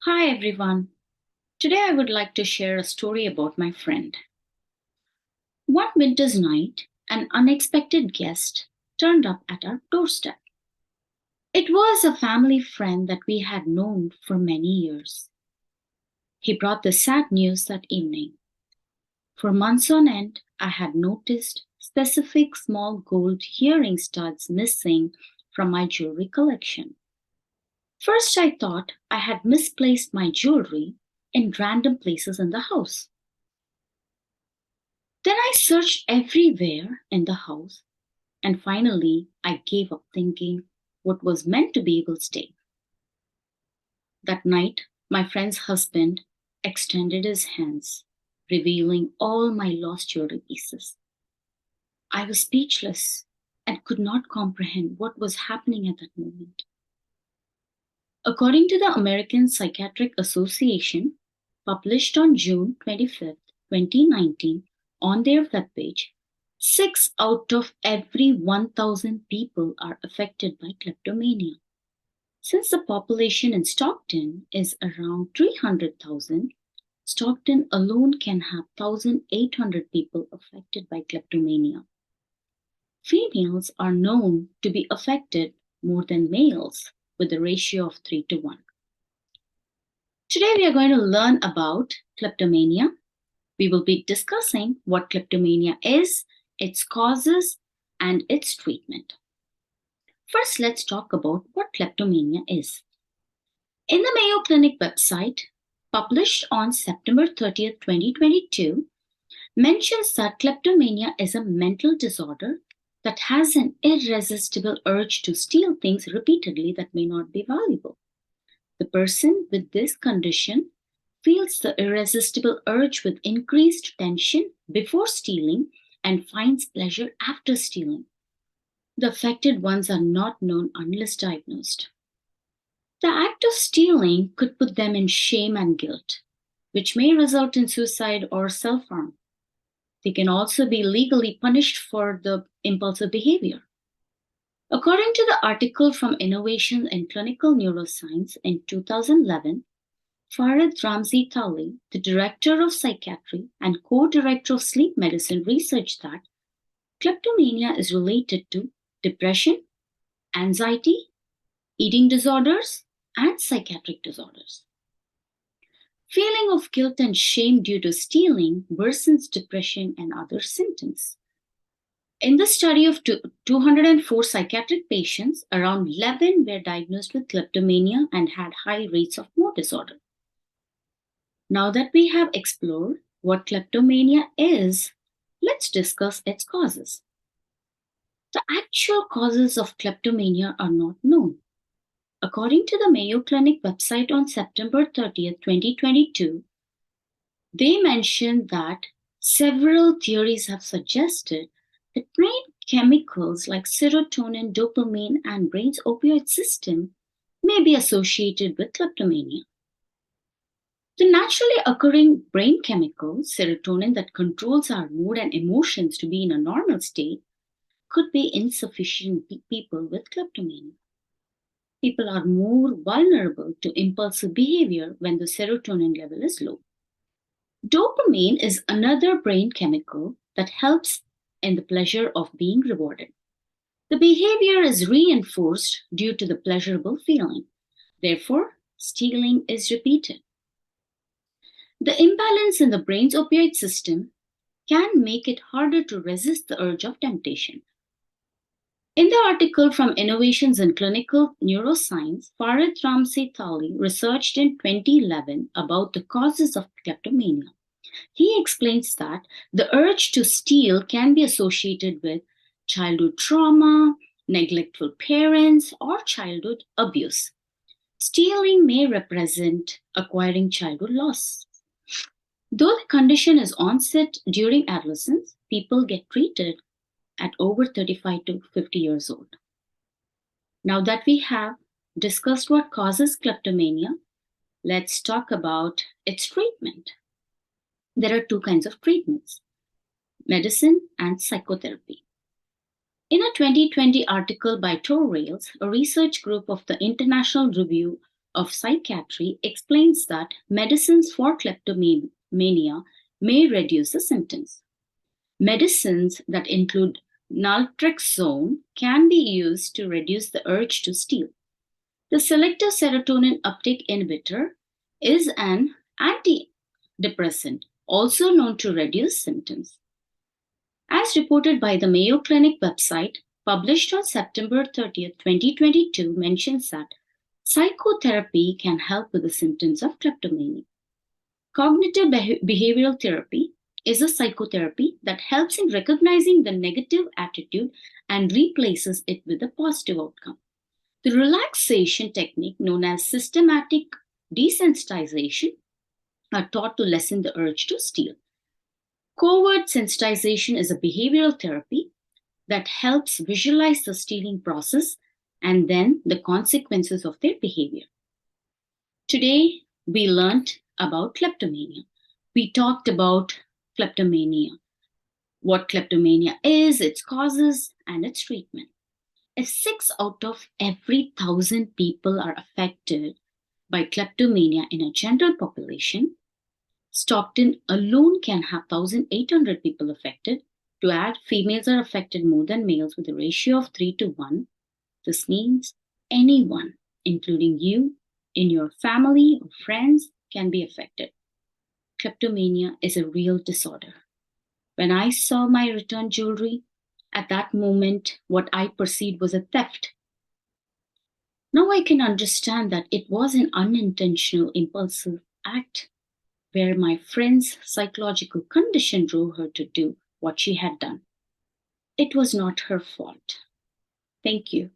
Hi everyone. Today I would like to share a story about my friend. One winter's night, an unexpected guest turned up at our doorstep. It was a family friend that we had known for many years. He brought the sad news that evening. For months on end, I had noticed specific small gold hearing studs missing from my jewelry collection. First, I thought I had misplaced my jewelry in random places in the house. Then I searched everywhere in the house, and finally I gave up thinking what was meant to be will stay. That night, my friend's husband extended his hands, revealing all my lost jewelry pieces. I was speechless and could not comprehend what was happening at that moment. According to the American Psychiatric Association, published on June 25th, 2019, on their webpage, 6 out of every 1,000 people are affected by kleptomania. Since the population in Stockton is around 300,000, Stockton alone can have 1,800 people affected by kleptomania. Females are known to be affected more than males, with a ratio of 3 to 1. Today we are going to learn about kleptomania. We will be discussing what kleptomania is, its causes, and its treatment. First, let's talk about what kleptomania is. In the Mayo Clinic website, published on September 30th, 2022, mentions that kleptomania is a mental disorder that has an irresistible urge to steal things repeatedly that may not be valuable. The person with this condition feels the irresistible urge with increased tension before stealing and finds pleasure after stealing. The affected ones are not known unless diagnosed. The act of stealing could put them in shame and guilt, which may result in suicide or self harm. They can also be legally punished for the impulsive behavior. According to the article from Innovation in Clinical Neuroscience in 2011, Farid Ramzi Tali, the director of psychiatry and co-director of sleep medicine, researched that kleptomania is related to depression, anxiety, eating disorders, and psychiatric disorders. Feeling of guilt and shame due to stealing worsens depression and other symptoms. In the study of 204 psychiatric patients, around 11 were diagnosed with kleptomania and had high rates of mood disorder. Now that we have explored what kleptomania is, let's discuss its causes. The actual causes of kleptomania are not known. According to the Mayo Clinic website on September 30th, 2022, they mentioned that several theories have suggested that brain chemicals like serotonin, dopamine, and brain's opioid system may be associated with kleptomania. The naturally occurring brain chemical, serotonin, that controls our mood and emotions to be in a normal state, could be insufficient in people with kleptomania. People are more vulnerable to impulsive behavior when the serotonin level is low. Dopamine is another brain chemical that helps in the pleasure of being rewarded. The behavior is reinforced due to the pleasurable feeling. Therefore, stealing is repeated. The imbalance in the brain's opioid system can make it harder to resist the urge of temptation. In the article from Innovations in Clinical Neuroscience, Farid Ramzi Tali researched in 2011 about the causes of kleptomania. He explains that the urge to steal can be associated with childhood trauma, neglectful parents, or childhood abuse. Stealing may represent acquiring childhood loss. Though the condition is onset during adolescence, people get treated at over 35 to 50 years old. Now that we have discussed what causes kleptomania, let's talk about its treatment. There are two kinds of treatments: medicine and psychotherapy. In a 2020 article by Torrails, a research group of the International Review of Psychiatry explains that medicines for kleptomania may reduce the symptoms. Medicines that include naltrexone can be used to reduce the urge to steal. The selective serotonin uptake inhibitor is an antidepressant, also known to reduce symptoms. As reported by the Mayo Clinic website, published on September 30th, 2022, mentions that psychotherapy can help with the symptoms of kleptomania. Cognitive behavioral therapy is a psychotherapy that helps in recognizing the negative attitude and replaces it with a positive outcome. The relaxation technique known as systematic desensitization are taught to lessen the urge to steal. Covert sensitization is a behavioral therapy that helps visualize the stealing process and then the consequences of their behavior. Today, we learned about kleptomania. We talked about kleptomania, what kleptomania is, its causes, and its treatment. If 6 out of every 1,000 people are affected by kleptomania in a general population, Stockton alone can have 1,800 people affected. To add, females are affected more than males with a ratio of 3 to 1. This means anyone, including you, in your family or friends, can be affected. Kleptomania is a real disorder. When I saw my returned jewelry, at that moment, what I perceived was a theft. Now I can understand that it was an unintentional, impulsive act where my friend's psychological condition drove her to do what she had done. It was not her fault. Thank you.